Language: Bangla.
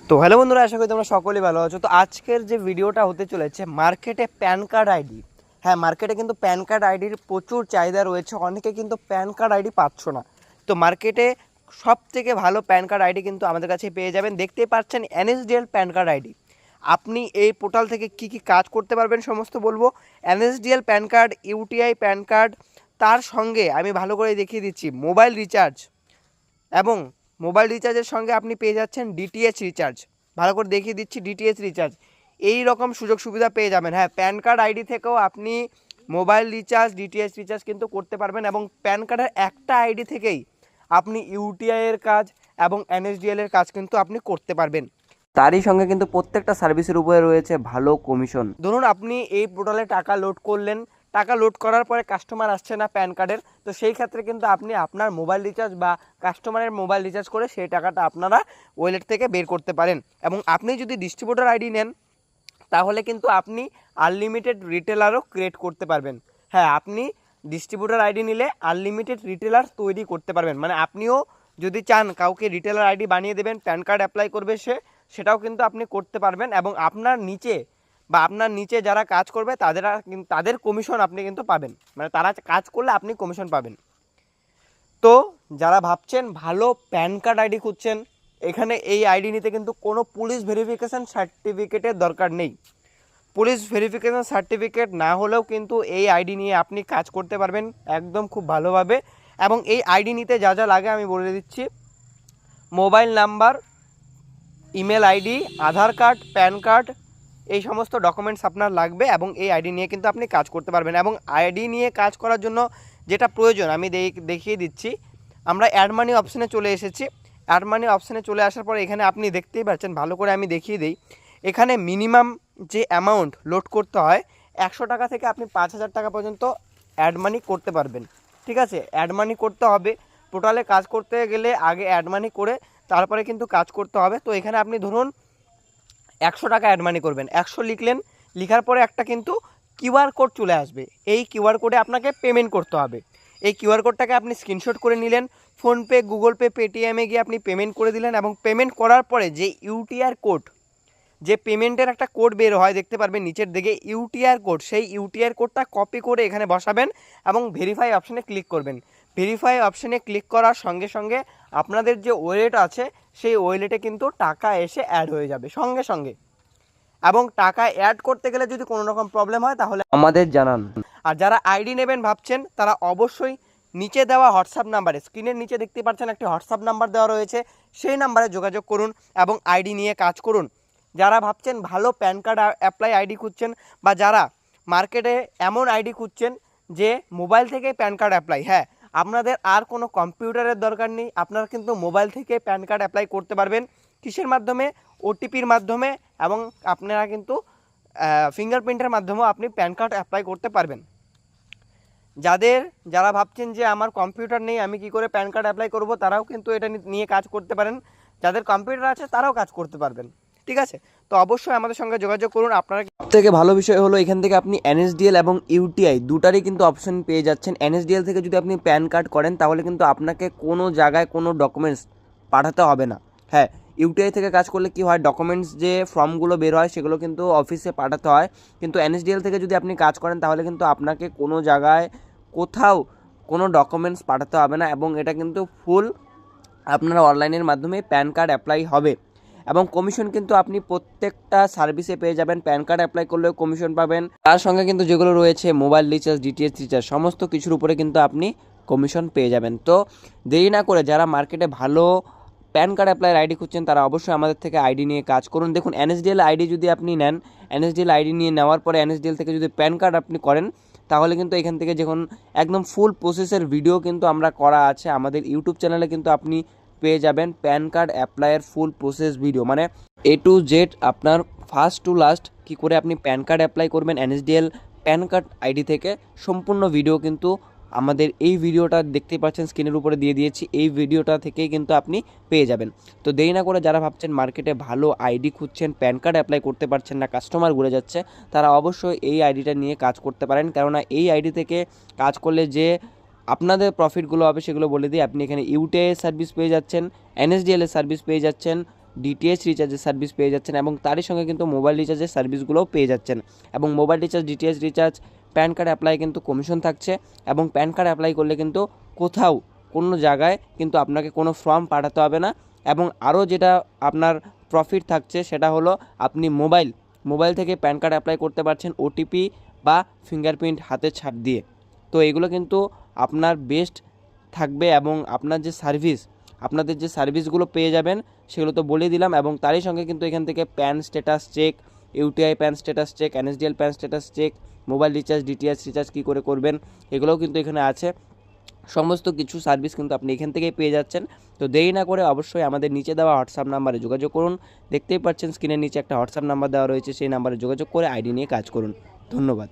তো হ্যালো বন্ধুরা, আশা করি তোমরা সকলেই ভালো আছো। তো আজকের যে ভিডিওটা হতে চলেছে মার্কেটে প্যান কার্ড আইডি। হ্যাঁ, মার্কেটে কিন্তু প্যান কার্ড আইডির প্রচুর চাহিদা রয়েছে, অনেকে কিন্তু প্যান কার্ড আইডি পাচ্ছ না। তো মার্কেটে সব থেকে ভালো প্যান কার্ড আইডি কিন্তু আমাদের কাছে পেয়ে যাবেন। দেখতেই পাচ্ছেন এনএসডিএল প্যান কার্ড আইডি। আপনি এই পোর্টাল থেকে কি কি কাজ করতে পারবেন সমস্ত বলবো। NSDL PAN card, UTI pan card, তার সঙ্গে আমি ভালো করে দেখিয়ে দিচ্ছি মোবাইল রিচার্জ, এবং মোবাইল রিচার্জের সঙ্গে আপনি পেয়ে যাচ্ছেন ডিটিএইচ রিচার্জ। ভালো করে দেখিয়ে দিচ্ছি ডিটিএইচ রিচার্জ, এই রকম সুযোগ সুবিধা পেয়ে যাবেন। হ্যাঁ, প্যান কার্ড আইডি থেকেও আপনি মোবাইল রিচার্জ, ডিটিএইচ রিচার্জ কিন্তু করতে পারবেন, এবং প্যান কার্ডের একটা আইডি থেকেই আপনি ইউটিআই এর কাজ এবং এনএসডিএল এর কাজ কিন্তু আপনি করতে পারবেন। তারই সঙ্গে কিন্তু প্রত্যেকটা সার্ভিসের উপরে রয়েছে ভালো কমিশন। ধরুন আপনি এই পোর্টালে টাকা লোড করলেন, টাকা লোড করার পরে কাস্টমার আসছে না প্যান কার্ডের, তো সেই ক্ষেত্রে কিন্তু আপনি আপনার মোবাইল রিচার্জ বা কাস্টমারের মোবাইল রিচার্জ করে সেই টাকাটা আপনারা ওয়ালেট থেকে বের করতে পারেন। এবং আপনি যদি ডিস্ট্রিবিউটর আইডি নেন তাহলে কিন্তু আপনি আনলিমিটেড রিটেলারও ক্রিয়েট করতে পারবেন। হ্যাঁ, আপনি ডিস্ট্রিবিউটর আইডি নিলে আনলিমিটেড রিটেলার তৈরি করতে পারবেন। মানে আপনিও যদি চান কাউকে রিটেলার আইডি বানিয়ে দেবেন, প্যান কার্ড অ্যাপ্লাই করবে সেটাও কিন্তু আপনি করতে পারবেন। এবং আপনার নিচে যারা কাজ করবে তাদের কমিশন আপনি কিন্তু পাবেন, মানে তারা কাজ করলে আপনি কমিশন পাবেন। তো যারা ভাবছেন ভালো প্যান কার্ড আইডি খুঁজছেন, এখানে এই আইডি নিতে কিন্তু কোনো পুলিশ ভেরিফিকেশান সার্টিফিকেটের দরকার নেই। পুলিশ ভেরিফিকেশান সার্টিফিকেট না হলেও কিন্তু এই আইডি নিয়ে আপনি কাজ করতে পারবেন একদম খুব ভালোভাবে। এবং এই আইডি নিতে যা যা লাগে আমি বলে দিচ্ছি। মোবাইল নাম্বার, ইমেল আইডি, আধার কার্ড, প্যান কার্ড, এই সমস্ত ডকুমেন্টস আপনার লাগবে, এবং এই আইডি নিয়ে কিন্তু আপনি কাজ করতে পারবেন। এবং আইডি নিয়ে কাজ করার জন্য যেটা প্রয়োজন আমি দেখিয়ে দিচ্ছি। আমরা অ্যাড মানি অপশানে চলে এসেছি। অ্যাড মানি অপশানে চলে আসার পরে এখানে আপনি দেখতেই পাচ্ছেন, ভালো করে আমি দেখিয়ে দিই। এখানে মিনিমাম যে অ্যামাউন্ট লোড করতে হয় 100 টাকা থেকে আপনি 5000 টাকা পর্যন্ত অ্যাড মানি করতে পারবেন। ঠিক আছে, অ্যাড মানি করতে হবে। পোর্টালে কাজ করতে গেলে আগে অ্যাড মানি করে তারপরে কিন্তু কাজ করতে হবে। তো এখানে আপনি ধরুন 100 টাকা অ্যাড মানি করবেন, 100 লিখলেন, লিখার পরে একটা কিন্তু কিউআর কোড চলে আসবে। এই কিউআর কোডে আপনাকে পেমেন্ট করতে হবে। এই কিউআর কোডটাকে আপনি স্ক্রিনশট করে নিলেন, ফোনপে, গুগল পে, পেটিএমে গিয়ে আপনি পেমেন্ট করে দিলেন। এবং পেমেন্ট করার পরে যে ইউটিআর কোড, যে পেমেন্টের একটা কোড বের হয় দেখতে পারবেন নিচের দিকে ইউটিআর কোড, সেই ইউটিআর কোডটা কপি করে এখানে বসাবেন এবং ভেরিফাই অপশানে ক্লিক করবেন। ভেরিফাই অপশানে ক্লিক করার সঙ্গে সঙ্গে আপনাদের যে ওয়ালেট আছে সেই ওয়ালেটে কিন্তু টাকা এসে অ্যাড হয়ে যাবে সঙ্গে সঙ্গে। এবং টাকা অ্যাড করতে গেলে যদি কোনো রকম প্রবলেম হয় তাহলে আমাদের জানান। আর যারা আইডি নেবেন ভাবছেন তারা অবশ্যই নিচে দেওয়া হোয়াটসঅ্যাপ নাম্বারে, স্ক্রিনের নিচে দেখতে পাচ্ছেন একটি হোয়াটসঅ্যাপ নাম্বার দেওয়া রয়েছে, সেই নাম্বারে যোগাযোগ করুন এবং আইডি নিয়ে কাজ করুন। যারা ভাবছেন ভালো প্যান কার্ড অ্যাপ্লাই আইডি খুঁজছেন, বা যারা মার্কেটে এমন আইডি খুঁজছেন যে মোবাইল থেকে প্যান কার্ড অ্যাপ্লাই, হ্যাঁ, আপনাদের আর কোনো কম্পিউটারের দরকার নেই, আপনারা কিন্তু মোবাইল থেকে প্যান কার্ড অ্যাপ্লাই করতে পারবেন। কিসের মাধ্যমে? ওটিপির মাধ্যমে, এবং আপনারা কিন্তু ফিঙ্গারপ্রিন্টের মাধ্যমেও আপনি প্যান কার্ড অ্যাপ্লাই করতে পারবেন। যারা ভাবছেন যে আমার কম্পিউটার নেই, আমি কি করে প্যান কার্ড অ্যাপ্লাই করব, তারাও কিন্তু এটা নিয়ে কাজ করতে পারেন। যাদের কম্পিউটার আছে তারাও কাজ করতে পারবেন। ঠিক আছে, তো অবশ্যই আমাদের সঙ্গে যোগাযোগ করুন। আপনারা সবথেকে ভালো বিষয় হলো এখান থেকে আপনি এনএসডিএল এবং ইউটিআই দুটারই কিন্তু অপশন পেয়ে যাচ্ছেন। এনএসডিএল থেকে যদি আপনি প্যান কার্ড করেন তাহলে কিন্তু আপনাকে কোনো জায়গায় কোনো ডকুমেন্টস পাঠাতে হবে না। হ্যাঁ, ইউটিআই থেকে কাজ করলে কি হয়, ডকুমেন্টস যে ফর্মগুলো বের হয় সেগুলো কিন্তু অফিসে পাঠাতে হয়। কিন্তু এনএসডিএল থেকে যদি আপনি কাজ করেন তাহলে কিন্তু আপনাকে কোনো জায়গায় কোথাও কোনো ডকুমেন্টস পাঠাতে হবে না, এবং এটা কিন্তু ফুল আপনারা অনলাইনের মাধ্যমে প্যান কার্ড অ্যাপ্লাই হবে। এবং কমিশন কিন্তু আপনি প্রত্যেকটা সার্ভিসে পেয়ে যাবেন। প্যান কার্ড অ্যাপ্লাই করলেও কমিশন পাবেন, তার সঙ্গে কিন্তু যেগুলো রয়েছে মোবাইল রিচার্জ, ডিটিএইচ রিচার্জ, সমস্ত কিছুর উপরে কিন্তু আপনি কমিশন পেয়ে যাবেন। তো দেরি না করে যারা মার্কেটে ভালো প্যান কার্ড অ্যাপ্লাইয়ের আইডি খুঁজছেন তারা অবশ্যই আমাদের থেকে আইডি নিয়ে কাজ করুন। দেখুন, এনএসডিএল আইডি যদি আপনি নেন, এনএসডিএল আইডি নিয়ে নেওয়ার পরে এনএসডিএল থেকে যদি প্যান কার্ড আপনি করেন তাহলে কিন্তু এখান থেকে যখন একদম ফুল প্রসেসের ভিডিও কিন্তু আমরা করা আছে আমাদের ইউটিউব চ্যানেলে, কিন্তু আপনি পেয়ে যাবেন প্যান কার্ড অ্যাপ্লাইয়ের ফুল প্রসেস ভিডিও, মানে এ টু জেড আপনার ফার্স্ট টু লাস্ট কী করে আপনি প্যান কার্ড অ্যাপ্লাই করবেন এনএসডিএল প্যান কার্ড আইডি থেকে, সম্পূর্ণ ভিডিও কিন্তু আমাদের এই ভিডিওটা দেখতে পাচ্ছেন স্ক্রিনের উপরে দিয়ে দিয়েছি, এই ভিডিওটা থেকেই কিন্তু আপনি পেয়ে যাবেন। তো দেরি না করে যারা ভাবছেন মার্কেটে ভালো আইডি খুঁজছেন, প্যান কার্ড অ্যাপ্লাই করতে পারছেন না, কাস্টমার ঘুরে যাচ্ছে, তারা অবশ্যই এই আইডিটা নিয়ে কাজ করতে পারেন। কেননা এই আইডি থেকে কাজ করলে যে আপনাদের প্রফিটগুলো হবে সেগুলো বলে দিই। আপনি এখানে ইউটিআই সার্ভিস পেয়ে যাচ্ছেন, এনএসডিএল এর সার্ভিস পেয়ে যাচ্ছেন, ডিটিএইচ রিচার্জের সার্ভিস পেয়ে যাচ্ছেন এবং তারই সঙ্গে কিন্তু মোবাইল রিচার্জের সার্ভিসগুলোও পেয়ে যাচ্ছেন। এবং mobile recharge, DTH recharge, pan card apply কিন্তু কমিশন থাকছে এবং প্যান কার্ড অ্যাপ্লাই করলে কিন্তু কোথাও কোনো জায়গায় কিন্তু আপনাকে কোনো ফর্ম পাঠাতে হবে না। এবং আরও যেটা আপনার প্রফিট থাকছে সেটা হলো আপনি মোবাইল থেকে প্যান কার্ড অ্যাপ্লাই করতে পারছেন ওটিপি বা ফিঙ্গারপ্রিন্ট হাতে ছাপ দিয়ে। তো এগুলো কিন্তু আপনার বেস্ট থাকবে এবং আপনাদের যে সার্ভিসগুলো পেয়ে যাবেন সেগুলো তো বলে দিলাম। এবং তারই সঙ্গে কিন্তু এখান থেকে PAN status check, UTI PAN status check, NSDL PAN status check, mobile recharge, DTH recharge কী করে করবেন এগুলোও কিন্তু এখানে আছে। সমস্ত কিছু সার্ভিস কিন্তু আপনি এখান থেকেই পেয়ে যাচ্ছেন। তো দেরি না করে অবশ্যই আমাদের নিচে দেওয়া হোয়াটসঅ্যাপ নাম্বারে যোগাযোগ করুন। দেখতেই পাচ্ছেন স্ক্রিনের নিচে একটা হোয়াটসঅ্যাপ নাম্বার দেওয়া রয়েছে, সেই নাম্বারে যোগাযোগ করে আইডি নিয়ে কাজ করুন। ধন্যবাদ।